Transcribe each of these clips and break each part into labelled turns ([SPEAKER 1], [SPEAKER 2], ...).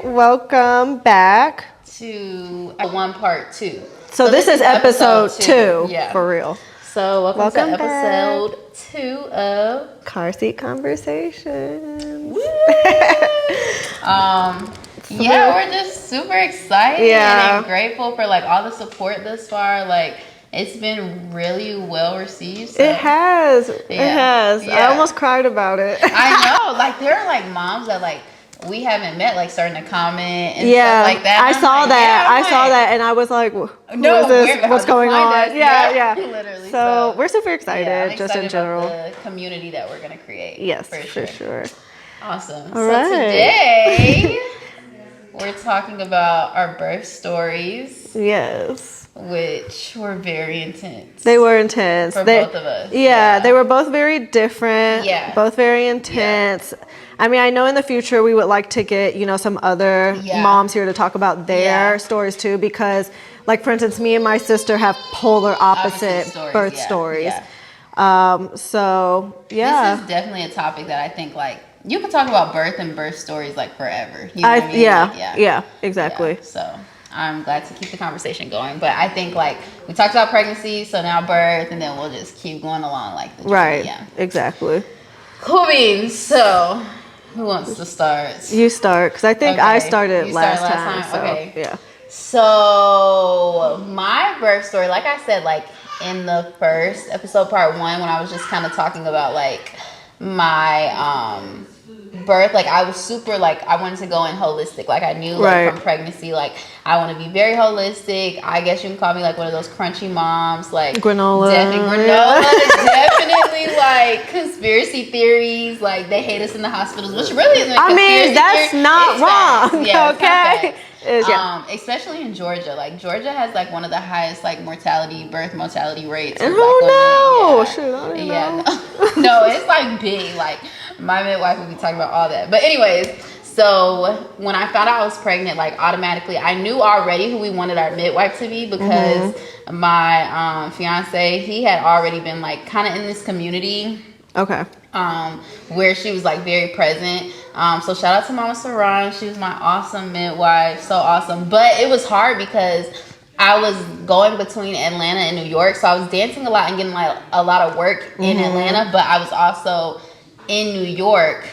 [SPEAKER 1] Welcome back
[SPEAKER 2] to one part 2.
[SPEAKER 1] So this is episode 2, yeah. For real.
[SPEAKER 2] So welcome to episode 2 of
[SPEAKER 1] Carseat Conversations.
[SPEAKER 2] Yeah, we're just super excited and grateful for like all the support thus far. Like it's been really well received. So.
[SPEAKER 1] It has. Yeah. I almost cried about it.
[SPEAKER 2] I know. Like there are like moms that like we haven't met, like starting to comment and stuff like that.
[SPEAKER 1] I saw that, and I was like, "Who is this? What's going on?" Yeah.
[SPEAKER 2] Literally.
[SPEAKER 1] So we're super excited,
[SPEAKER 2] I'm
[SPEAKER 1] just in general.
[SPEAKER 2] About the community that we're gonna create.
[SPEAKER 1] Yes, for sure.
[SPEAKER 2] Awesome.
[SPEAKER 1] All right.
[SPEAKER 2] Today we're talking about our birth stories.
[SPEAKER 1] Yes.
[SPEAKER 2] Which were very intense.
[SPEAKER 1] They were intense.
[SPEAKER 2] For both of us.
[SPEAKER 1] Yeah, they were both very different.
[SPEAKER 2] Yeah.
[SPEAKER 1] Both very intense. Yeah. I mean, I know in the future we would like to get, some other moms here to talk about their stories too, because like, for instance, me and my sister have polar opposite birth stories. Yeah. This is
[SPEAKER 2] definitely a topic that I think like you could talk about birth and birth stories like forever. You know what I mean?
[SPEAKER 1] Yeah, exactly.
[SPEAKER 2] Yeah, so I'm glad to keep the conversation going. But I think like we talked about pregnancy, so now birth, and then we'll just keep going along like the journey.
[SPEAKER 1] Right.
[SPEAKER 2] Yeah.
[SPEAKER 1] Exactly.
[SPEAKER 2] Cool beans. So who wants to start?
[SPEAKER 1] You start, because I think I started last time. So,
[SPEAKER 2] okay.
[SPEAKER 1] Yeah.
[SPEAKER 2] So my birth story, like I said, like in the first episode, part 1, when I was just kind of talking about like my birth, like I was super like I wanted to go in holistic. Like I knew like from pregnancy, like I want to be very holistic. I guess you can call me like one of those crunchy moms, like
[SPEAKER 1] granola.
[SPEAKER 2] Definitely like conspiracy theories. Like they hate us in the hospitals, which really isn't.
[SPEAKER 1] I mean, that's not wrong.
[SPEAKER 2] Yeah,
[SPEAKER 1] okay.
[SPEAKER 2] Especially in Georgia. Like Georgia has like one of the highest like birth mortality rates.
[SPEAKER 1] And who knows? Shoot, I don't know.
[SPEAKER 2] No, it's like big. Like my midwife would be talking about all that. But anyways, so when I found out I was pregnant, like automatically I knew already who we wanted our midwife to be, because my fiance, he had already been like kind of in this community.
[SPEAKER 1] Okay.
[SPEAKER 2] Where she was like very present. So shout out to Mama Saran. She was my awesome midwife. So awesome. But it was hard because I was going between Atlanta and New York. So I was dancing a lot and getting like a lot of work in Atlanta. But I was also in New York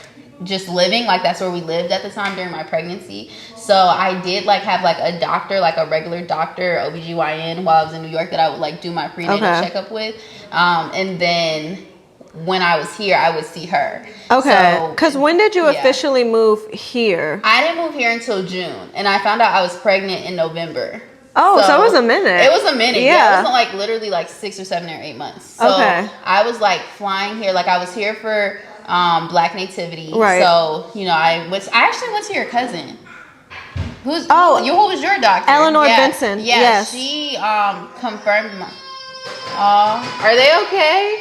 [SPEAKER 2] just living. Like that's where we lived at the time during my pregnancy. So I did like have like a doctor, like a regular doctor, OBGYN, while I was in New York that I would like do my prenatal checkup with. And then when I was here, I would see her.
[SPEAKER 1] Okay. Because when did you officially move here?
[SPEAKER 2] I didn't move here until June. And I found out I was pregnant in November.
[SPEAKER 1] Oh, so it was a minute.
[SPEAKER 2] It was a minute. Yeah. It wasn't like literally like 6 or 7 or 8 months. So I was like flying here. Like I was here for Black Nativity. Right. So, I actually went to your cousin. Who was your doctor?
[SPEAKER 1] Eleanor Benson.
[SPEAKER 2] Yeah. Yes. She confirmed my... are they okay?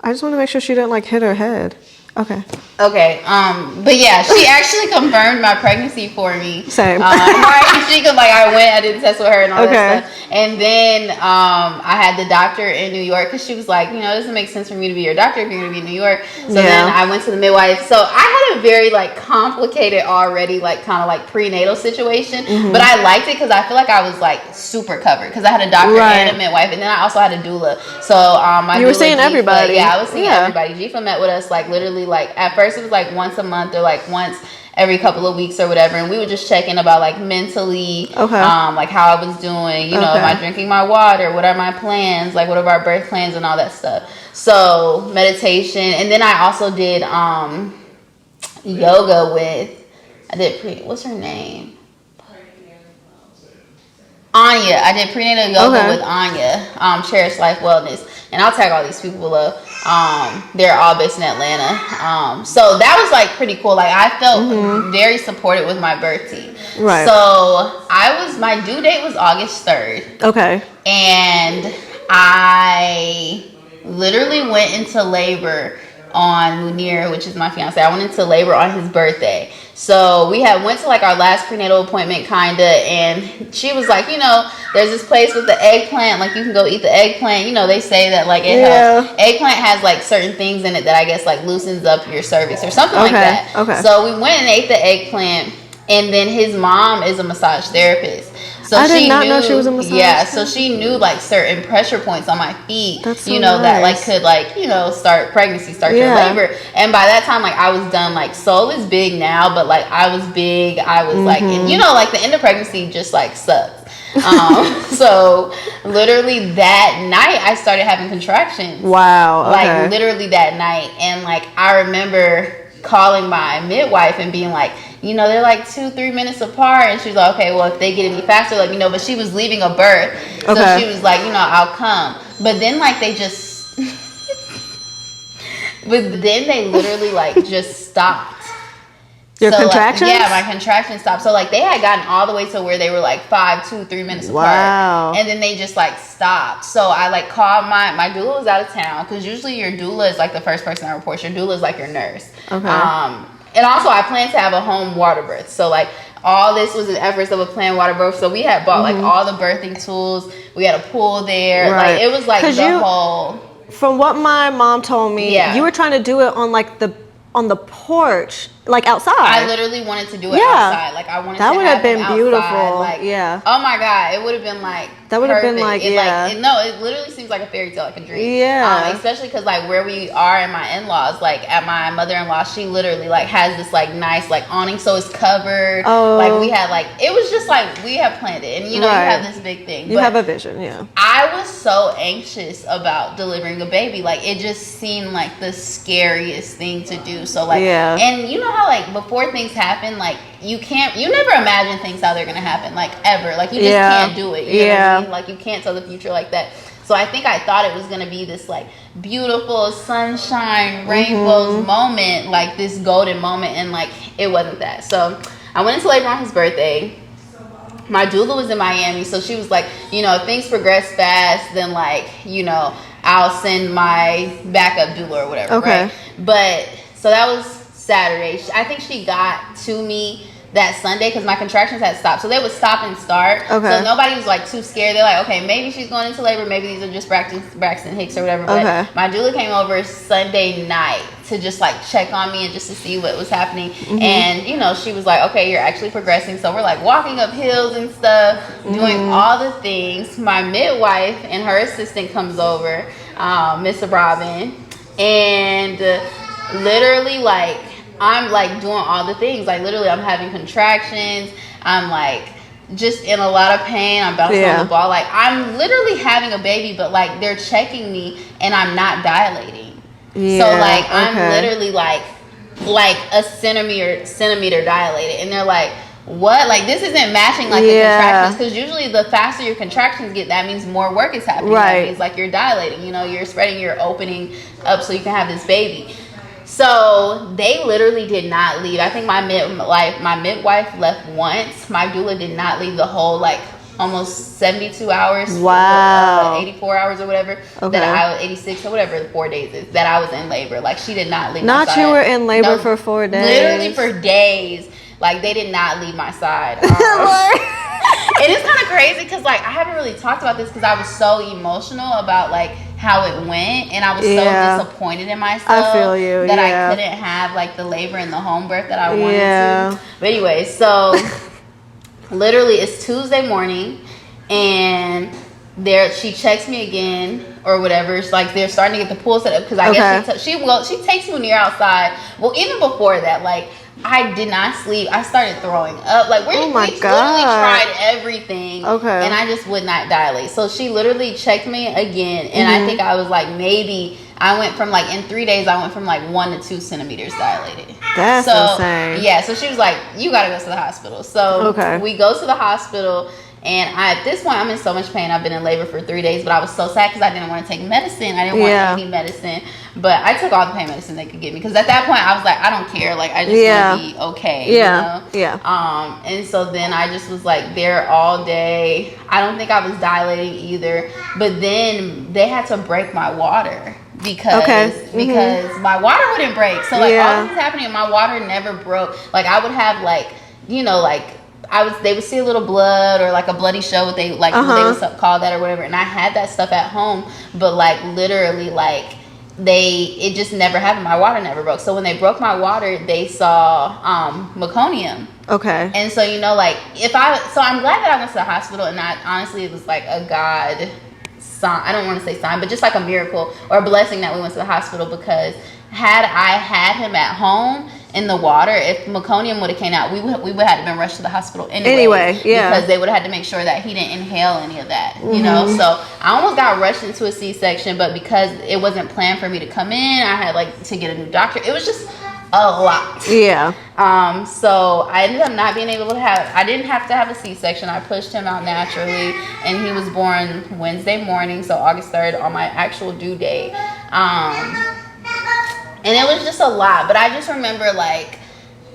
[SPEAKER 1] I just want to make sure she didn't like hit her head. Okay.
[SPEAKER 2] But yeah, she actually confirmed my pregnancy for me.
[SPEAKER 1] Same.
[SPEAKER 2] Right? She could I did test with her and all that stuff. And then I had the doctor in New York, because she was like, it doesn't make sense for me to be your doctor if you're going to be in New York. So then I went to the midwife. So I had a very complicated already kind of prenatal situation, but I liked it because I feel like I was super covered, because I had a doctor and a midwife, and then I also had a doula. So
[SPEAKER 1] you were seeing everybody.
[SPEAKER 2] Yeah, I was seeing everybody. Jifa met with us literally at first it was once a month or once every couple of weeks or whatever, and we would just check in about mentally, how I was doing, am I drinking my water, what are my plans, what are our birth plans and all that stuff. So meditation, and then I also did yoga what's her name? Anya. I did prenatal yoga with Anya, Cherish Life Wellness, and I'll tag all these people below. They're all based in Atlanta. So that was pretty cool. I felt very supported with my birth team.
[SPEAKER 1] Right.
[SPEAKER 2] So my due date was August 3rd.
[SPEAKER 1] Okay.
[SPEAKER 2] And I literally went into labor on Munir, which is my fiance. I went into labor on his birthday. So we went to like our last prenatal appointment kinda, and she was like, there's this place with the eggplant, like you can go eat the eggplant. They say that like eggplant has like certain things in it that I guess like loosens up your cervix or something like that.
[SPEAKER 1] Okay.
[SPEAKER 2] So we went and ate the eggplant, and then his mom is a massage therapist. So
[SPEAKER 1] I did not know she was a massage.
[SPEAKER 2] Yeah, so she knew like certain pressure points on my feet,
[SPEAKER 1] That's so
[SPEAKER 2] that like could like, start pregnancy, start your labor. And by that time, like I was done. Like Soul is big now, but like I was big. I was like, and like the end of pregnancy just like sucks. So literally that night I started having contractions.
[SPEAKER 1] Wow. Okay.
[SPEAKER 2] Like literally that night, and like I remember calling my midwife and being like, they're like 2-3 minutes apart, and she was like, okay, well if they get any faster, let me know. But she was leaving a birth, so she was like, I'll come. But then like they just but then they literally like just stopped.
[SPEAKER 1] Your contractions?
[SPEAKER 2] Like, yeah, my contractions stopped. So like they had gotten all the way to where they were like 2-3 minutes apart, and then they just like stopped. So I like called my doula was out of town, because usually your doula is like the first person that reports. Your doula is like your nurse.
[SPEAKER 1] Okay.
[SPEAKER 2] And also I planned to have a home water birth. So like all this was an efforts of a planned water birth. So we had bought like all the birthing tools. We had a pool there.
[SPEAKER 1] Right.
[SPEAKER 2] Like it was like the whole.
[SPEAKER 1] From what my mom told me, you were trying to do it on like on the porch, like outside.
[SPEAKER 2] I literally wanted to do it outside. Like I wanted
[SPEAKER 1] that
[SPEAKER 2] to
[SPEAKER 1] would have been outside. Beautiful.
[SPEAKER 2] Like,
[SPEAKER 1] oh
[SPEAKER 2] my God, it would have been like
[SPEAKER 1] that would have been like
[SPEAKER 2] it, it literally seems like a fairy tale, like a dream. Especially because like where we are in my in-laws, like at my mother-in-law, she literally like has this like nice like awning, so it's covered. Like we had like it was just like we have planned it, and you have this big thing.
[SPEAKER 1] You have a vision,
[SPEAKER 2] I was so anxious about delivering a baby. Like it just seemed like the scariest thing to do. So like and you know how like before things happen, like you never imagine things how they're gonna happen, like ever. Like you just can't do it. You know what I mean? Like you can't tell the future like that. So I think I thought it was gonna be this like beautiful sunshine, rainbows moment, like this golden moment, and like it wasn't that. So I went into labor on his birthday. My doula was in Miami, so she was like, if things progress fast, then like, I'll send my backup doula or whatever.
[SPEAKER 1] Okay.
[SPEAKER 2] Right? But so that was Saturday. I think she got to me that Sunday because my contractions had stopped. So they would stop and start. Okay. So nobody was like too scared. They're like, okay, maybe she's going into labor. Maybe these are just Braxton Hicks or whatever. But my doula came over Sunday night to just like check on me and just to see what was happening. And, she was like, okay, you're actually progressing. So we're like walking up hills and stuff, doing all the things. My midwife and her assistant comes over, Miss Robin, and literally like, I'm like doing all the things. Like literally I'm having contractions. I'm like just in a lot of pain. I'm bouncing on the ball. Like I'm literally having a baby, but like they're checking me and I'm not dilating. So like I'm literally like a centimeter dilated. And they're like, what? Like this isn't matching like the contractions, because usually the faster your contractions get, that means more work is happening. That means like you're dilating, you're spreading, you're opening up so you can have this baby. So they literally did not leave. I think my midwife left once. My doula did not leave the whole like almost 72 hours.
[SPEAKER 1] Wow.
[SPEAKER 2] 84 hours or whatever. That 86 or whatever the 4 days is that I was in labor. Like she did not leave my side.
[SPEAKER 1] You were in labor for 4 days.
[SPEAKER 2] Literally for days. Like they did not leave my side. It is kind of crazy because like I haven't really talked about this because I was so emotional about like how it went, and I was so disappointed in myself.
[SPEAKER 1] I feel you.
[SPEAKER 2] That I couldn't have like the labor and the home birth that I wanted to. But anyway, so literally it's Tuesday morning, and she checks me again or whatever. It's like they're starting to get the pool set up because I guess she takes me near outside. Well, even before that, like I did not sleep. I started throwing up. Like we literally tried everything, and I just would not dilate. So she literally checked me again, and I think I was like maybe I went from like in 3 days I went from like 1 to 2 centimeters dilated.
[SPEAKER 1] That's insane.
[SPEAKER 2] Yeah. So she was like, you got to go to the hospital. So we go to the hospital. And at this point, I'm in so much pain. I've been in labor for 3 days, but I was so sad because I didn't want to take medicine. I didn't want any medicine. But I took all the pain medicine they could give me. Because at that point, I was like, I don't care. Like, I just want to be okay. And so then I just was like there all day. I don't think I was dilating either. But then they had to break my water. because my water wouldn't break. So like all this is happening and my water never broke. Like I would have like, you know, like they would see a little blood or like a bloody show, what they like they would call that or whatever. And I had that stuff at home, but like literally like it just never happened. My water never broke. So when they broke my water, they saw meconium.
[SPEAKER 1] Okay.
[SPEAKER 2] And so, you know, like so I'm glad that I went to the hospital, and that honestly it was like a God sign. I don't want to say sign, but just like a miracle or a blessing that we went to the hospital, because had I had him at home in the water, if meconium would have came out, we would have been rushed to the hospital anyway, because they would have had to make sure that he didn't inhale any of that, you know. So I almost got rushed into a C-section, but because it wasn't planned for me to come in, I had like to get a new doctor. It was just a lot. So I ended up not being able to I didn't have to have a C-section. I pushed him out naturally, and he was born Wednesday morning, so August 3rd, on my actual due date. And it was just a lot, but I just remember like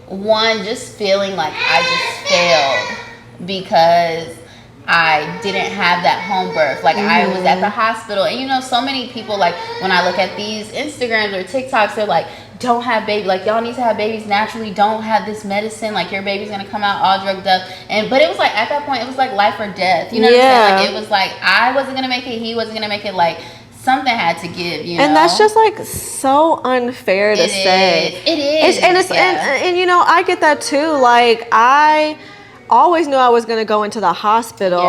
[SPEAKER 2] just feeling like I just failed because I didn't have that home birth. Like I was at the hospital, and you know, so many people, like when I look at these Instagrams or TikToks, they're like, don't have baby, like y'all need to have babies naturally, don't have this medicine, like your baby's gonna come out all drugged up. But it was like at that point it was like life or death, you know what I'm saying? Like it was like I wasn't gonna make it, he wasn't gonna make it, like something had to give, you know.
[SPEAKER 1] And that's just like so unfair to say.
[SPEAKER 2] It is.
[SPEAKER 1] And you know, I get that too. Like I always knew I was going to go into the hospital,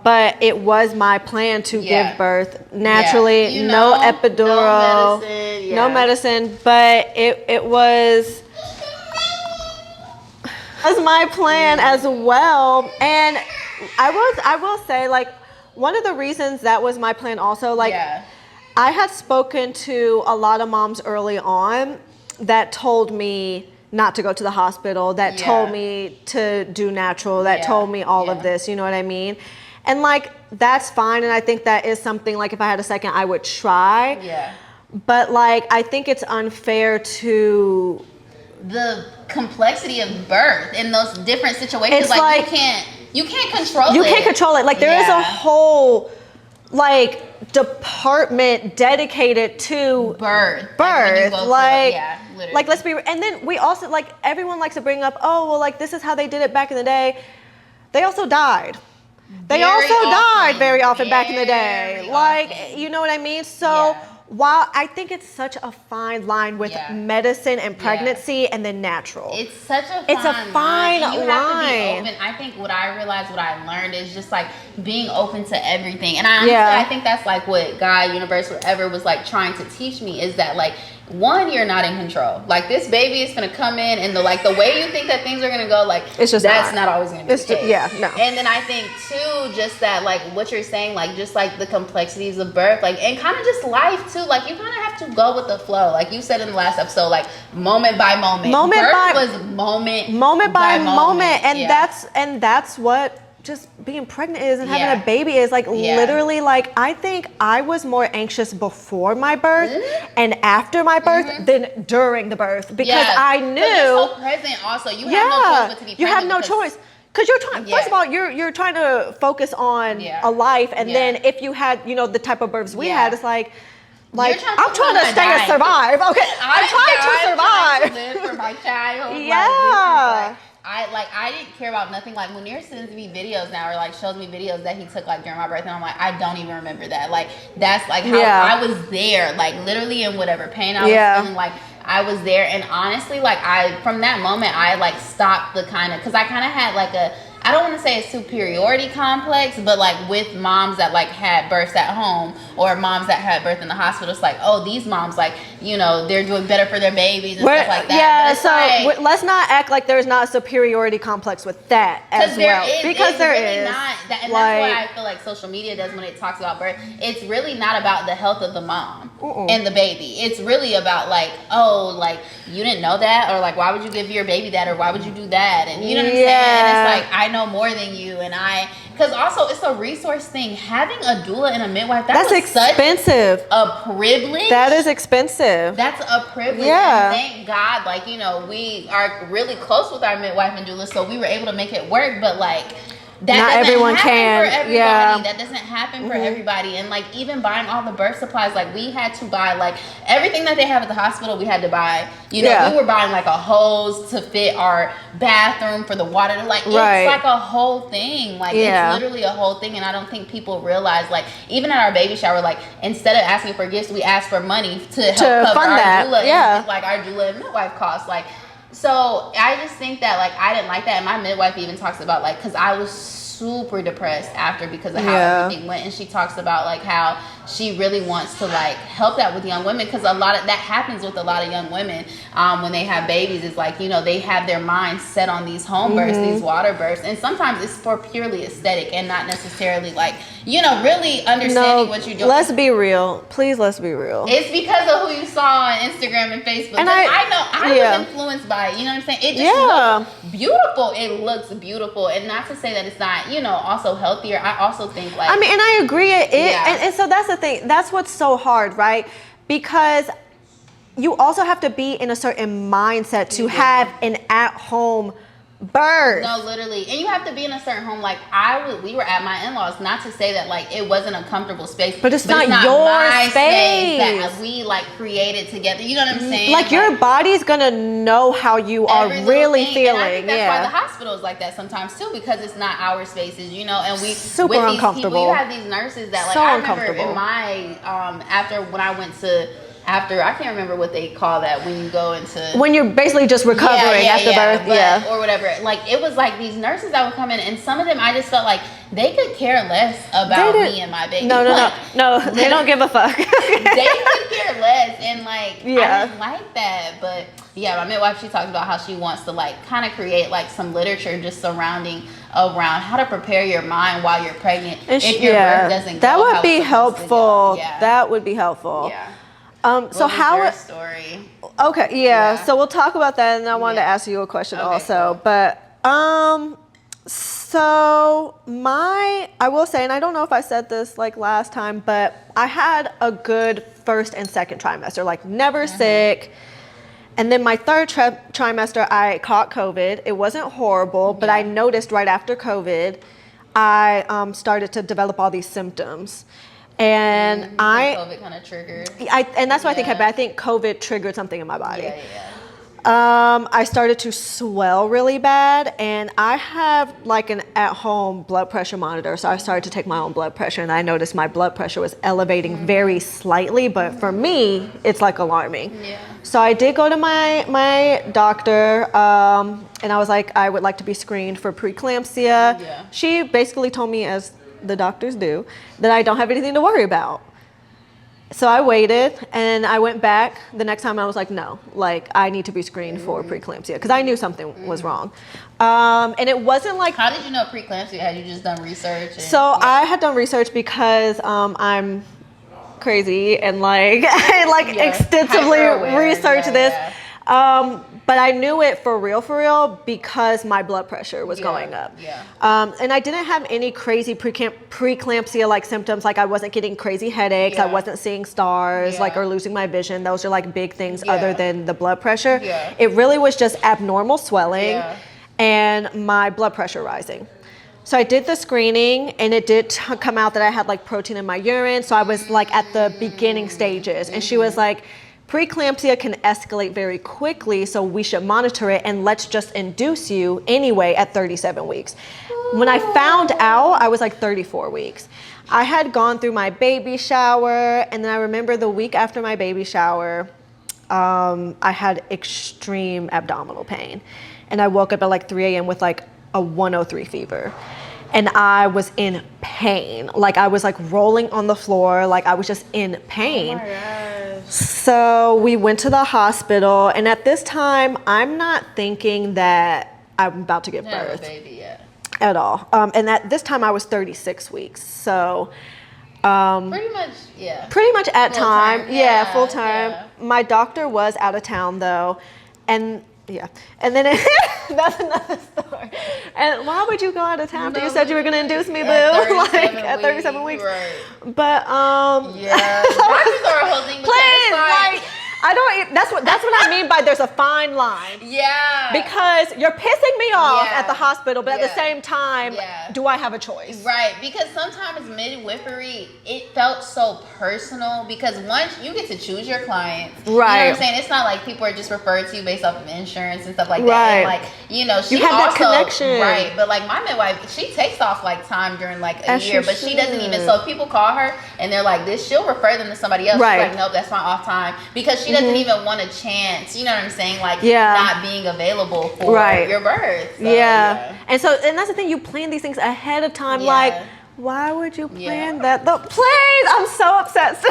[SPEAKER 1] but it was my plan to give birth naturally, you know, no epidural, no medicine, but it was my plan as well. And I will say, like, one of the reasons that was my plan also, like, I had spoken to a lot of moms early on that told me not to go to the hospital, that told me to do natural, that told me all of this, you know what I mean? And like, that's fine. And I think that is something, like, if I had a second, I would try. But like, I think it's unfair to
[SPEAKER 2] the complexity of birth in those different situations. Like you can't control it.
[SPEAKER 1] You can't control it. Like there is a whole like department dedicated to birth. Like let's be, and then we also, like, everyone likes to bring up, oh well, like this is how they did it back in the day. They also died. They also died very often back in the day. Like, you know what I mean? So while I think it's such a fine line with medicine and pregnancy and then natural.
[SPEAKER 2] It's such a
[SPEAKER 1] fine line.
[SPEAKER 2] You have to be open. I think what I realized, what I learned is just like being open to everything. And I think that's like what God, universe, whatever was like trying to teach me, is that like, one, you're not in control. Like this baby is gonna come in, and the way you think that things are gonna go, like
[SPEAKER 1] it's just
[SPEAKER 2] that's not always gonna be the case.
[SPEAKER 1] No.
[SPEAKER 2] And then I think too, just that like what you're saying, like just like the complexities of birth, like, and kind of just life too. Like you kind of have to go with the flow. Like you said in the last episode, like moment by moment. Birth was moment by moment,
[SPEAKER 1] and that's what just being pregnant is, and having a baby is. Like literally, like I think I was more anxious before my birth and after my birth than during the birth, because I knew
[SPEAKER 2] you're so present. Also, you have no choice but to be present.
[SPEAKER 1] You have no choice. Because you're trying, first of all, you're trying to focus on a life, and then if you had, you know, the type of births we had, it's like I'm trying to stay and survive. Okay, I'm trying to survive.
[SPEAKER 2] To live for my child. I didn't care about nothing. Like Munir sends me videos now, or like shows me videos that he took like during my birth, and I'm like, I don't even remember that. Like that's like how I was there, like literally in whatever pain I was feeling, like I was there. And honestly, like from that moment I like stopped the kind of, because I kind of had like I don't want to say a superiority complex, but like with moms that like had births at home, or moms that had birth in the hospital, it's like, oh, these moms, like, you know, they're doing better for their babies and stuff like that.
[SPEAKER 1] Yeah, so like, let's not act like there's not a superiority complex with that as well. Because there is.
[SPEAKER 2] Not, and that's what I feel like social media does when it talks about birth. It's really not about the health of the mom and the baby. It's really about like, oh, like you didn't know that, or like why would you give your baby that, or why would you do that, and you know what I'm saying? And it's like, I know more than you, and because also it's a resource thing. Having a doula and a midwife, that's
[SPEAKER 1] expensive.
[SPEAKER 2] Such a privilege.
[SPEAKER 1] That is expensive.
[SPEAKER 2] That's a privilege. And thank God, like, you know, we are really close with our midwife and doula, so we were able to make it work. But like,
[SPEAKER 1] not everyone can.
[SPEAKER 2] For everybody.
[SPEAKER 1] Yeah.
[SPEAKER 2] That doesn't happen for everybody. And like even buying all the birth supplies, like we had to buy like everything that they have at the hospital. We had to buy. You know, we were buying like a hose to fit our bathroom for the water. Like it's like a whole thing. Like it's literally a whole thing. And I don't think people realize, like even at our baby shower, like instead of asking for gifts, we asked for money to help cover our doula and like our doula and midwife costs. Like, so I just think that like I didn't like that, and my midwife even talks about like, because I was super depressed after because of how everything went, and she talks about like how she really wants to like help that with young women, because a lot of that happens with a lot of young women when they have babies. Is like, you know, they have their minds set on these home births, these water births, and sometimes it's for purely aesthetic and not necessarily like, you know, really understanding what you're doing.
[SPEAKER 1] Let's be real, please. Let's be real.
[SPEAKER 2] It's because of who you saw on Instagram and Facebook. And I know I was influenced by it. You know what I'm saying? It just looks beautiful. It looks beautiful, and not to say that it's not, you know, also healthier. I also think like,
[SPEAKER 1] I mean, and I agree. And so that's the thing. That's what's so hard, right? Because you also have to be in a certain mindset to have an at-home birth.
[SPEAKER 2] No, literally. And you have to be in a certain home. Like we were at my in-laws, not to say that like it wasn't a comfortable space,
[SPEAKER 1] but it's not your
[SPEAKER 2] my
[SPEAKER 1] space
[SPEAKER 2] that we like created together. You know what I'm saying?
[SPEAKER 1] Like your body's gonna know how you are really feeling. And I think
[SPEAKER 2] that's why the hospital is like that sometimes too, because it's not our spaces, you know. And we
[SPEAKER 1] super
[SPEAKER 2] with
[SPEAKER 1] uncomfortable.
[SPEAKER 2] These people, you have these nurses that like,
[SPEAKER 1] so
[SPEAKER 2] I remember
[SPEAKER 1] uncomfortable.
[SPEAKER 2] in my after when I went to. After, I can't remember what they call that when you go into... When
[SPEAKER 1] you're basically just recovering after birth,
[SPEAKER 2] or whatever. Like, it was like these nurses that would come in, and some of them, I just felt like they could care less about me and my baby.
[SPEAKER 1] No, they don't give a fuck.
[SPEAKER 2] They could care less, and like, I didn't like that. But yeah, my midwife, she talked about how she wants to like kind of create like some literature just surrounding around how to prepare your mind while you're pregnant if your birth doesn't go
[SPEAKER 1] that would
[SPEAKER 2] how
[SPEAKER 1] be
[SPEAKER 2] it's
[SPEAKER 1] helpful.
[SPEAKER 2] Yeah.
[SPEAKER 1] That would be helpul.
[SPEAKER 2] Yeah.
[SPEAKER 1] So how
[SPEAKER 2] your story?
[SPEAKER 1] Okay, so we'll talk about that, and I wanted to ask you a question also. Cool. But so I will say, and I don't know if I said this like last time, but I had a good first and second trimester, like never sick. And then my third trimester, I caught COVID. It wasn't horrible, but I noticed right after COVID, I started to develop all these symptoms. And
[SPEAKER 2] COVID kind of triggered.
[SPEAKER 1] And that's what I think happened. I think COVID triggered something in my body. I started to swell really bad, and I have like an at-home blood pressure monitor. So I started to take my own blood pressure, and I noticed my blood pressure was elevating very slightly, but for me, it's like alarming. So I did go to my doctor, and I was like, I would like to be screened for preeclampsia. She basically told me, as the doctors do, that I don't have anything to worry about. So I waited, and I went back the next time. I was like, no, like I need to be screened for preeclampsia, because I knew something was wrong. And it wasn't like...
[SPEAKER 2] How did you know preeclampsia? Had you just done research?
[SPEAKER 1] I had done research because I'm crazy and like I extensively researched this. But I knew it for real because my blood pressure was going up. And I didn't have any crazy preeclampsia like symptoms. Like I wasn't getting crazy headaches. I wasn't seeing stars like or losing my vision. Those are like big things other than the blood pressure. It really was just abnormal swelling and my blood pressure rising. So I did the screening, and it did come out that I had like protein in my urine. So I was like at the beginning stages, and she was like, preeclampsia can escalate very quickly, so we should monitor it, and let's just induce you anyway at 37 weeks. When I found out, I was like 34 weeks. I had gone through my baby shower, and then I remember the week after my baby shower, I had extreme abdominal pain. And I woke up at like 3 a.m. with like a 103 fever. And I was in pain. Like I was like rolling on the floor, like I was just in pain. Oh my gosh. So we went to the hospital, and at this time, I'm not thinking that I'm about to give birth.
[SPEAKER 2] Baby yet.
[SPEAKER 1] At all. And at this time, I was 36 weeks. So
[SPEAKER 2] pretty much
[SPEAKER 1] at full time. Full time.
[SPEAKER 2] Yeah.
[SPEAKER 1] My doctor was out of town though, and and then that's another story. And why would you go out of town after you said you were going to induce me, boo? Like at 37 weeks.
[SPEAKER 2] Right.
[SPEAKER 1] But
[SPEAKER 2] doctors are a whole thing.
[SPEAKER 1] Please, like That's what I mean by there's a fine line.
[SPEAKER 2] Yeah.
[SPEAKER 1] Because you're pissing me off at the hospital, but at the same time, do I have a choice?
[SPEAKER 2] Right. Because sometimes midwifery, it felt so personal because once you get to choose your clients. Right. You know what I'm saying? It's not like people are just referred to you based off of insurance and stuff like that. Right. And like, you know, she
[SPEAKER 1] have
[SPEAKER 2] also,
[SPEAKER 1] that connection.
[SPEAKER 2] Right. But like my midwife, she takes off like time during like a year, but she doesn't even, so if people call her and they're like this, she'll refer them to somebody else. Right. She's like, nope, that's my off time. Because she doesn't even want a chance, you know what I'm saying? Like not being available for your birth. So,
[SPEAKER 1] and that's the thing, you plan these things ahead of time. Like, why would you plan that? Please, I'm so upset.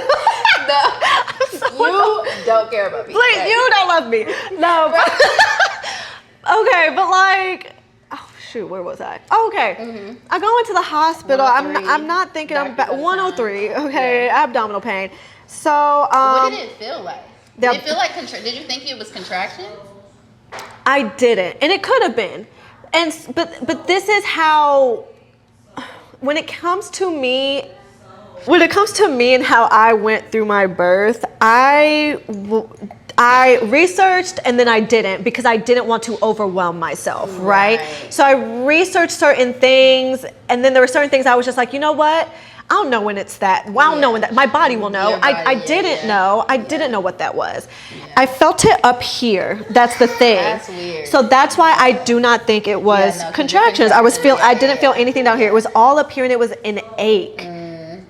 [SPEAKER 2] You don't care about me.
[SPEAKER 1] Please, you don't love me. No. Okay, but like, oh shoot, where was I? Oh, okay. I go into the hospital. I'm not thinking I'm 103. Okay, abdominal pain. So
[SPEAKER 2] what did it feel like? Did it feel like did you think it was contractions?
[SPEAKER 1] I didn't, and it could have been. And but this is how, when it comes to me and how I went through my birth, I researched and then I didn't, because I didn't want to overwhelm myself, right? So I researched certain things, and then there were certain things I was just like, you know what? I don't know when it's that. Well, I don't know when that. My body will know. I didn't know. I didn't know what that was. I felt it up here. That's the thing.
[SPEAKER 2] That's weird.
[SPEAKER 1] So that's why I do not think it was contractions. I didn't feel anything down here. It was all up here, and it was an ache.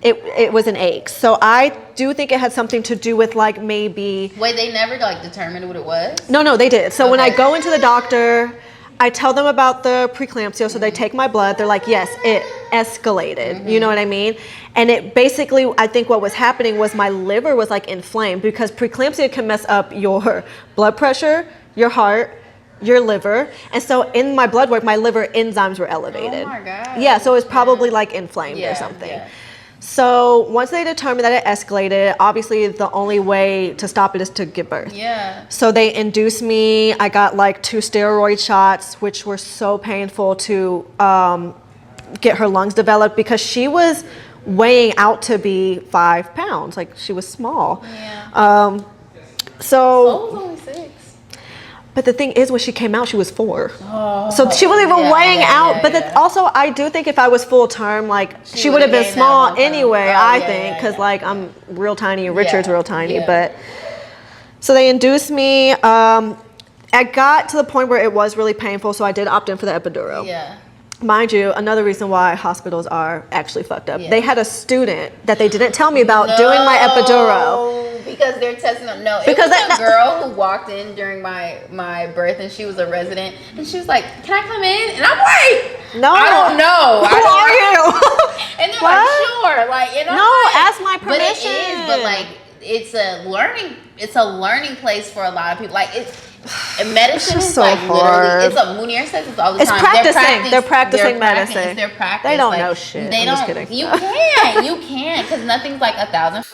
[SPEAKER 1] It was an ache. So I do think it had something to do with like maybe.
[SPEAKER 2] Wait, they never like determined what it was?
[SPEAKER 1] No, they did. So when I go into the doctor, I tell them about the preeclampsia, so they take my blood. They're like, yes, it escalated. You know what I mean? And it basically, I think what was happening was my liver was like inflamed, because preeclampsia can mess up your blood pressure, your heart, your liver. And so in my blood work, my liver enzymes were elevated.
[SPEAKER 2] Oh my God.
[SPEAKER 1] Yeah, so it was probably like inflamed or something. Yeah. So once they determined that it escalated, obviously the only way to stop it is to give birth. Yeah. So they induced me. I got like 2 steroid shots, which were so painful to get her lungs developed, because she was weighing out to be 5 pounds. Like, she was small. Yeah.
[SPEAKER 2] So was only 6.
[SPEAKER 1] But the thing is, when she came out, she was 4. Oh, so she wasn't even weighing out. But also, I do think if I was full term, like, she would have been small anyway, I think. Because, like, I'm real tiny and Richard's real tiny. But so they induced me. I got to the point where it was really painful, so I did opt in for the epidural. Yeah. Mind you, another reason why hospitals are actually fucked up. Yeah. They had a student that they didn't tell me about doing my epidural.
[SPEAKER 2] Because they're testing them. No, it was a girl who walked in during my birth, and she was a resident, and she was like, "Can I come in?" And I'm like, "No, I don't know.
[SPEAKER 1] Who are you?"
[SPEAKER 2] And they're like, "Sure." Like, and
[SPEAKER 1] no, ask my permission.
[SPEAKER 2] But it is. But like, it's a learning place for a lot of people. Like, it's. And medicine is so like hard. Literally, it's a Munir says this all the time.
[SPEAKER 1] They're practicing medicine.
[SPEAKER 2] It's their practice.
[SPEAKER 1] They don't know shit.
[SPEAKER 2] They
[SPEAKER 1] I'm
[SPEAKER 2] don't.
[SPEAKER 1] Just kidding.
[SPEAKER 2] You can't, because nothing's like 1,000.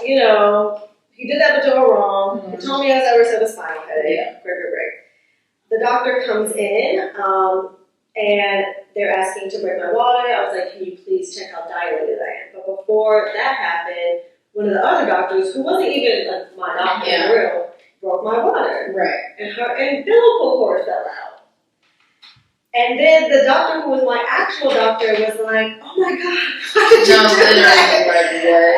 [SPEAKER 1] You know, he did that epidural wrong. He told me I was ever said a spinal headache. Yeah. Break. The doctor comes in, and they're asking to break my water. I was like, "Can you please check how dilated I am?" But before that happened, one of the other doctors, who wasn't even like my doctor in the room, broke my water. Right. And her umbilical cord fell out. And then the doctor who was my actual doctor was like, "Oh my God, why did you do that?" Like, what?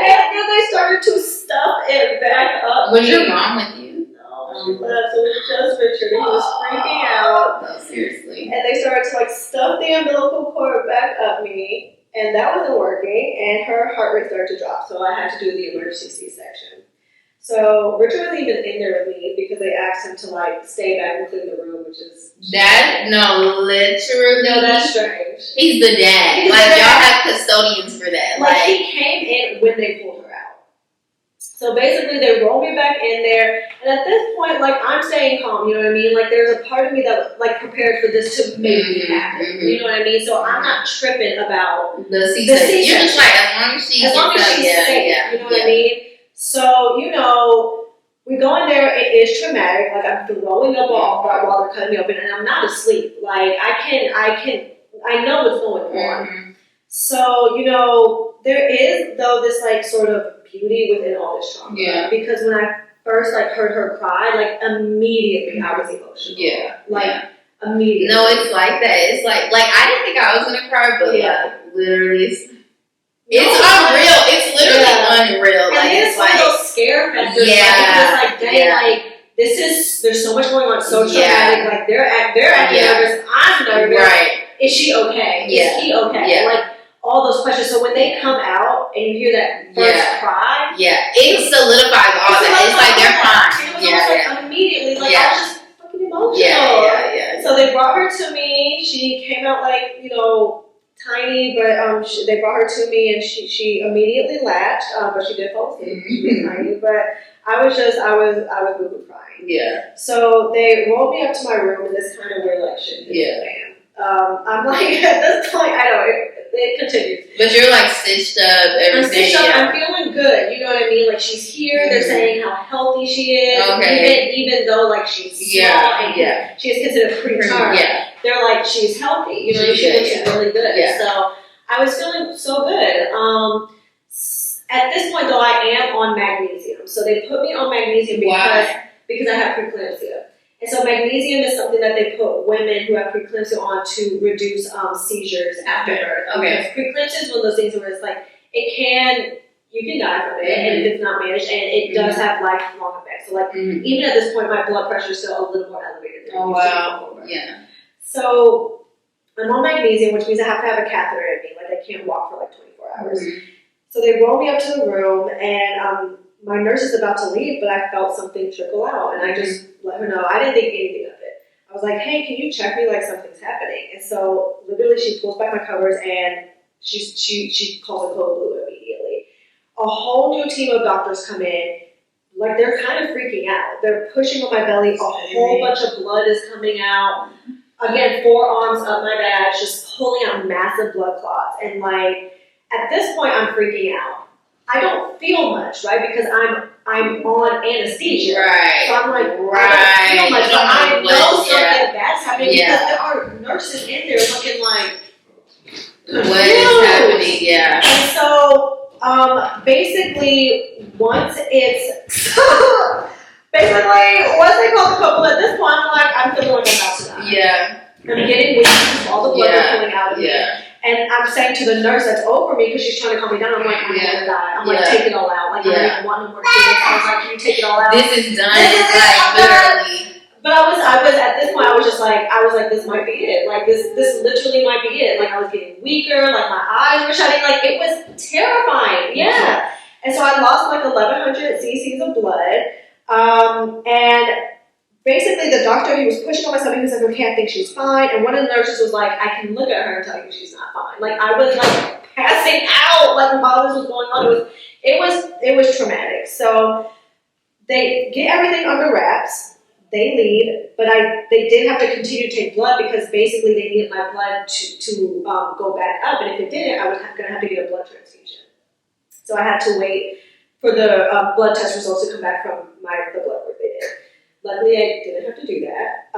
[SPEAKER 1] And then they started to stuff it back up.
[SPEAKER 2] Was your mom with you?
[SPEAKER 1] No, she left. So it was just Richard. He was freaking out.
[SPEAKER 2] No, seriously.
[SPEAKER 1] And they started to like stuff the umbilical cord back up me. And that wasn't working. And her heart rate started to drop. So I had to do the emergency C-section. So Richard wasn't even in there with me, because they asked him to like stay back and clean the room, which is
[SPEAKER 2] literally.
[SPEAKER 1] No, that's strange.
[SPEAKER 2] He's the dad. Y'all have custodians for that.
[SPEAKER 1] Like, he came in when they pulled her out. So basically, they rolled me back in there, and at this point, like, I'm staying calm. You know what I mean? Like, there's a part of me that like prepared for this to maybe happen. You know what I mean? So I'm not tripping about
[SPEAKER 2] the C-section. You're just like, as long as she's
[SPEAKER 1] safe. You know what I mean? So, you know, we go in there, it is traumatic. Like, I'm throwing up all while they're cutting me open, and I'm not asleep. Like, I know what's going on. So, you know, there is, though, this, like, sort of beauty within all this trauma.
[SPEAKER 2] Yeah.
[SPEAKER 1] Because when I first like heard her cry, like immediately I was emotional.
[SPEAKER 2] Yeah.
[SPEAKER 1] Like immediately.
[SPEAKER 2] No, it's like that. It's like I didn't think I was gonna cry, but like literally, it's unreal. It's literally unreal.
[SPEAKER 1] Like it's like those scare factors. Like, there's so much going on. It's so traumatic. Like they're acting nervous. I'm nervous.
[SPEAKER 2] Right.
[SPEAKER 1] Is she okay? Is he okay? Like all those questions. So when they come out and you hear that first cry,
[SPEAKER 2] it solidifies all that. It's like they're fine.
[SPEAKER 1] It was like immediately, like I was just fucking emotional. So they brought her to me. She came out like tiny, but they brought her to me and she immediately latched, but she did fall asleep. She was tiny, but I was moving crying. Yeah. So they rolled me up to my room in this kind of weird like shit. I'm like at this point, I know it continues.
[SPEAKER 2] But you're like stitched up, everything.
[SPEAKER 1] I'm stitched up. I'm feeling good. You know what I mean? Like she's here. They're saying how healthy she is. Okay. Even though like she's small and she is considered preterm. They're like she's healthy. You know, she looks really good. So I was feeling so good. At this point though, I am on magnesium. So they put me on magnesium because I have preeclampsia. And so magnesium is something that they put women who have preeclampsia on to reduce seizures after birth. Because preeclampsia is one of those things where it's like you can die from it, and if it's not managed, and it does have lifelong effects. So like even at this point, my blood pressure is still a little more elevated than it used to be before. Yeah. So I'm on magnesium, which means I have to have a catheter in me. Like I can't walk for like 24 hours. So they roll me up to the room, and my nurse is about to leave, but I felt something trickle out, and I just let her know. I didn't think anything of it. I was like, hey, can you check me like something's happening? And so literally she pulls back my covers, and she calls a code blue immediately. A whole new team of doctors come in. Like they're kind of freaking out. They're pushing on my belly. A whole bunch of blood is coming out. Again, 4 arms up my back, just pulling out massive blood clots. And like at this point, I'm freaking out. I don't feel much, right? Because I'm on anesthesia. Right. So I'm like, I don't feel much, but I know something bad's happening because there are nurses in there looking like,
[SPEAKER 2] what is happening? Yeah.
[SPEAKER 1] And so, basically, once they call the couple, at this point, I'm like, I'm feeling like I'm about to die. Yeah. I'm getting weak, all the blood is pulling out of me. And I'm saying to the nurse that's over me, because she's trying to calm me down, I'm like, I'm gonna die. I'm like, take it all out. Like, I don't even want no more kids. I was like, can you take it all out?
[SPEAKER 2] This is done. Like, literally.
[SPEAKER 1] But I was at this point, I was like, this might be it. Like, this literally might be it. Like, I was getting weaker. Like, my eyes were shutting. Like, it was terrifying. Yeah. And so I lost like 1,100 cc's of blood. And basically, the doctor, he was pushing on my stomach. He was like, okay, I think she's fine. And one of the nurses was like, I can look at her and tell you she's not fine. Like, I was like passing out, like while this was going on. It was traumatic. So they get everything under wraps. They leave, but they did have to continue to take blood because basically they needed my blood to go back up. And if it didn't, I was going to have to get a blood transfusion. So I had to wait for the blood test results to come back from the blood work they did. Luckily, I didn't have to do that.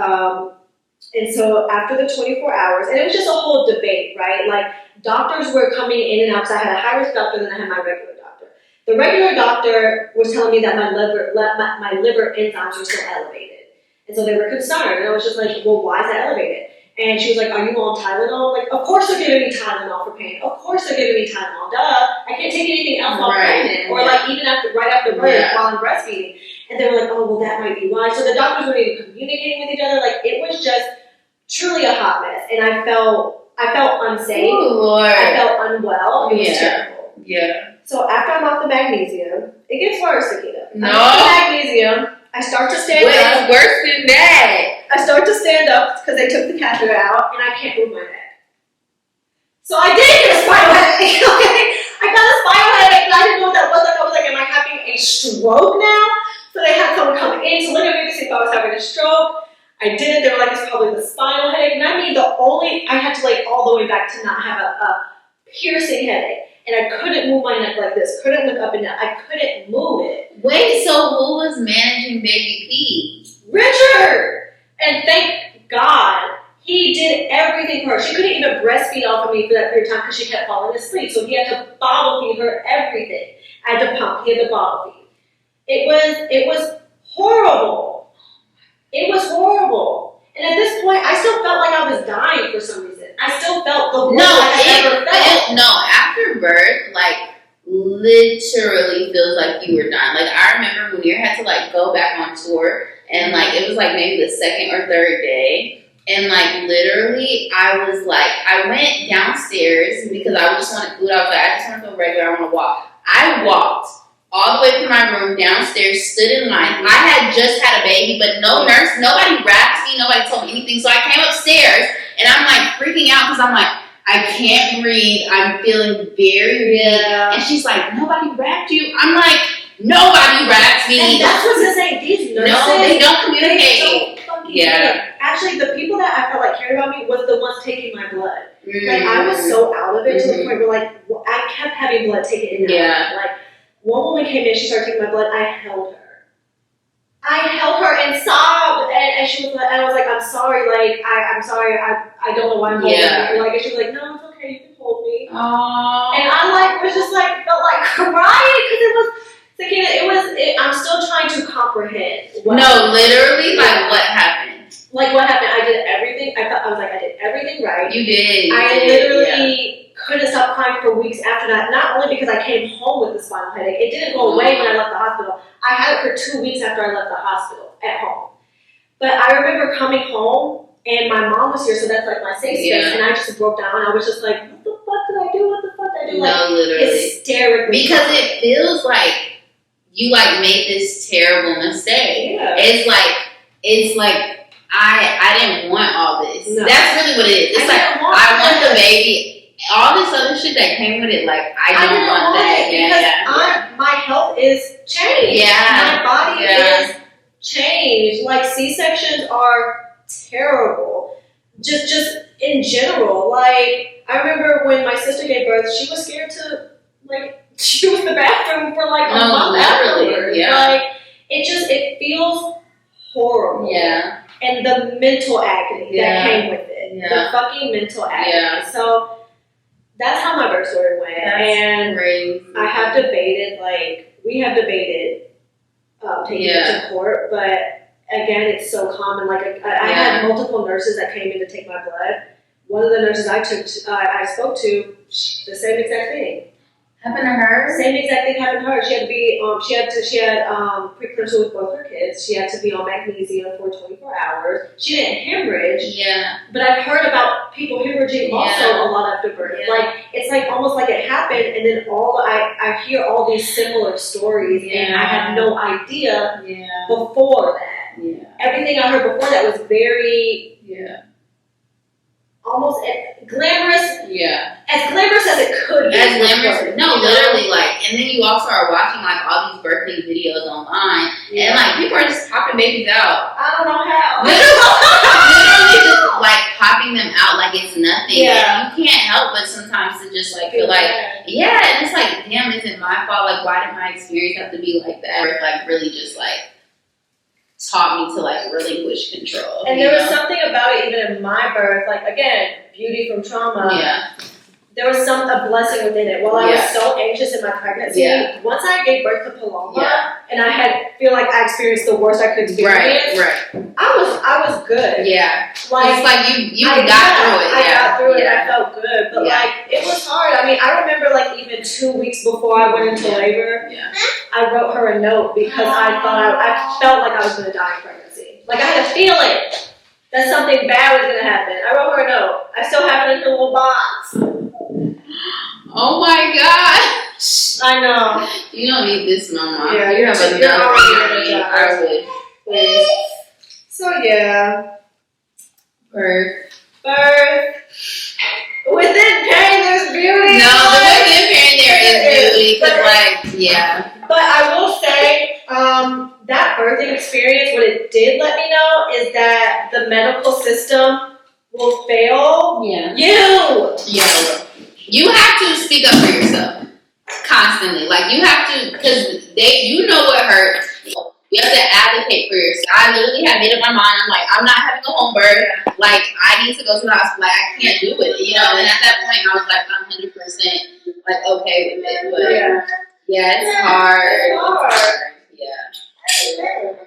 [SPEAKER 1] And so after the 24 hours, and it was just a whole debate, right? Like, doctors were coming in and out, because I had a high-risk doctor, then I had my regular doctor. The regular doctor was telling me that my liver enzymes were still elevated. And so they were concerned. And I was just like, well, why is that elevated? And she was like, are you on Tylenol? I'm like, of course they're giving me Tylenol for pain. Of course they're giving me Tylenol. Duh. I can't take anything else while pregnant. Or like even right after birth while I'm breastfeeding. And they were like, oh, well, that might be why. So the doctors weren't even communicating with each other. Like, it was just truly a hot mess. And I felt unsafe.
[SPEAKER 2] Ooh, Lord.
[SPEAKER 1] I felt unwell. It was terrible.
[SPEAKER 2] Yeah.
[SPEAKER 1] So after I'm off the magnesium, it gets worse, Akita.
[SPEAKER 2] No.
[SPEAKER 1] I'm off the magnesium. I start to stand up.
[SPEAKER 2] What is worse than that?
[SPEAKER 1] I start to stand up because they took the catheter out, and I can't move my neck. So I did get a spinal headache. Okay? I got a spinal headache, and I didn't know what that was. Like, I was like, am I having a stroke now? So they had someone come in to look at me to see if I was having a stroke. I didn't. They were like, it's probably the spinal headache. And I mean, I had to lay all the way back to not have a piercing headache. And I couldn't move my neck like this. Couldn't look up and down. I couldn't move it.
[SPEAKER 2] Wait, so who was managing baby P?
[SPEAKER 1] Richard! And thank God, he did everything for her. She couldn't even breastfeed off of me for that period of time because she kept falling asleep. So he had to bottle feed her everything. I I had to pump. He had the bottle feed. It was horrible. It was horrible. And at this point, I still felt like I was dying for some reason. I still felt the worst I had ever felt.
[SPEAKER 2] No, after birth, like, literally feels like you were dying. Like, I remember Munir had to, like, go back on tour, and, like, it was, like, maybe the second or third day, and, like, literally, I was, like, I went downstairs because I just wanted food. I was like, I just want to feel regular. I want to walk. I walked all the way from my room downstairs, stood in line. I had just had a baby, but no nurse, nobody wrapped me, nobody told me anything. So I came upstairs, and I'm, like, freaking out because I'm, like, I can't breathe. I'm feeling very weak. And she's like, nobody wrapped you? I'm like, nobody wrapped me.
[SPEAKER 1] And that's what's insane. These nurses,
[SPEAKER 2] no, they don't communicate.
[SPEAKER 1] They don't communicate. Actually, the people that I felt like cared about me was the ones taking my blood. Like, I was so out of it to the point where, like, I kept having blood taken in and out. Like, one woman came in, she started taking my blood. I held her. And sobbed, and she was like, and I was like, I'm sorry, like, I'm sorry, I don't know why I'm holding you. Like, and she was like, no, it's okay, you can hold me.
[SPEAKER 2] Aww.
[SPEAKER 1] And I, like, was just, like, felt like crying, because it was, thinking, I'm still trying to comprehend.
[SPEAKER 2] Literally, like, what happened?
[SPEAKER 1] Like, what happened? I did everything, I was like, I did everything right.
[SPEAKER 2] You did.
[SPEAKER 1] I literally couldn't stop crying for weeks after that, not only because I came home with the spinal headache, it didn't go away when I left the hospital. I had it for 2 weeks after I left the hospital at home. But I remember coming home, and my mom was here, so that's like my safe space, and I just broke down. I was just like, what the fuck did I do? What the fuck did I do? Like,
[SPEAKER 2] literally.
[SPEAKER 1] Hysterically.
[SPEAKER 2] Because it feels like you, like, made this terrible mistake.
[SPEAKER 1] Yeah.
[SPEAKER 2] It's like, I didn't want all this.
[SPEAKER 1] No.
[SPEAKER 2] That's really what it is. It's I want the baby. All this other shit that came with it, like, I don't want that.
[SPEAKER 1] Because my health is changed.
[SPEAKER 2] Yeah.
[SPEAKER 1] My body is changed. Like, C-sections are terrible. Just in general. Like, I remember when my sister gave birth, she was scared to, like, she was in the bathroom for, like, a month afterwards. Like, it feels horrible. Yeah. And the mental agony that came with it. The fucking mental agony. So, that's how my birth story went. And crazy. I have debated, like, we have debated taking it to court, but again, it's so common. Like, I had multiple nurses that came in to take my blood. One of the nurses I spoke to, the same exact thing.
[SPEAKER 2] Happened to her?
[SPEAKER 1] Same exact thing happened to her. She had to be, she had preeclampsia with both her kids. She had to be on magnesium for 24 hours. She didn't hemorrhage. Yeah. But I've heard about people hemorrhaging also a lot after birth. Yeah. Like, it's like almost like it happened, and then I hear all these similar stories, and I had no idea before that. Yeah. Everything I heard before that was very almost glamorous. Yeah. As glamorous as it could be.
[SPEAKER 2] As glamorous. No, literally, like, and then you also are watching, like, all these birthing videos online, and, like, people are just popping babies out.
[SPEAKER 1] I don't know how.
[SPEAKER 2] Literally just, like, popping them out like it's nothing. Yeah. And you can't help but sometimes to just, like, feel like, and it's like, damn, is it my fault? Like, why did my experience have to be like that? Or, like, really just, like, taught me to, like, relinquish control.
[SPEAKER 1] And there was something about it, even in my birth, like, again, beauty from trauma. Yeah. There was a blessing within it. While I was so anxious in my pregnancy, once I gave birth to Paloma, and I feel like I experienced the worst I could experience. Right. I was good. Yeah. Like, it's like you got through it. I got through it, and I felt good. But like, it was hard. I mean, I remember, like, even 2 weeks before I went into labor, I wrote her a note because I felt like I was going to die in pregnancy. Like, I had a feeling that something bad was going to happen. I wrote her a note. I still have it in a little box.
[SPEAKER 2] Oh my gosh.
[SPEAKER 1] I know.
[SPEAKER 2] You don't need this, Mama.
[SPEAKER 1] Yeah,
[SPEAKER 2] you have enough. I would.
[SPEAKER 1] Please. So, yeah.
[SPEAKER 2] Birth.
[SPEAKER 1] Within pain, there's beauty.
[SPEAKER 2] No, within pain, there is beauty. Because, like,
[SPEAKER 1] But I will say, that birthing experience, what it did let me know is that the medical system will fail you. Yeah.
[SPEAKER 2] You have to speak up for yourself constantly. Like, you have to, because you know what hurts. You have to advocate for yourself. I literally had made up my mind. I'm like, I'm not having a home birth. Like, I need to go to the hospital. Like, I can't do it, you know? And at that point, I was like, I'm 100% like okay with it. But Yeah, it's hard. Yeah.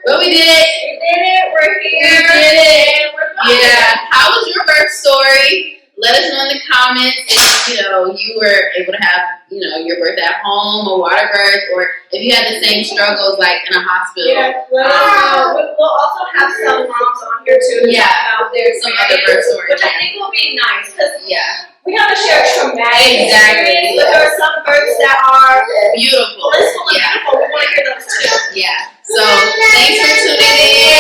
[SPEAKER 2] But we did it.
[SPEAKER 3] We did it. We're here.
[SPEAKER 2] We did it.
[SPEAKER 3] And we're fine.
[SPEAKER 2] Yeah. How was your birth story? Let us know in the comments if you were able to have your birth at home or water birth, or if you had the same struggles like in a hospital.
[SPEAKER 3] Yeah, let us know. We'll also have some moms on here too.
[SPEAKER 2] Yeah.
[SPEAKER 3] About their
[SPEAKER 2] Some other birth stories.
[SPEAKER 3] which I think will be nice because
[SPEAKER 2] Yeah.
[SPEAKER 3] we gotta share traumatic
[SPEAKER 2] Exactly.
[SPEAKER 3] experience, but there are some births that are
[SPEAKER 2] Beautiful.
[SPEAKER 3] blissful and
[SPEAKER 2] Yeah.
[SPEAKER 3] beautiful. We want to hear those too.
[SPEAKER 2] Yeah. So thanks for tuning in.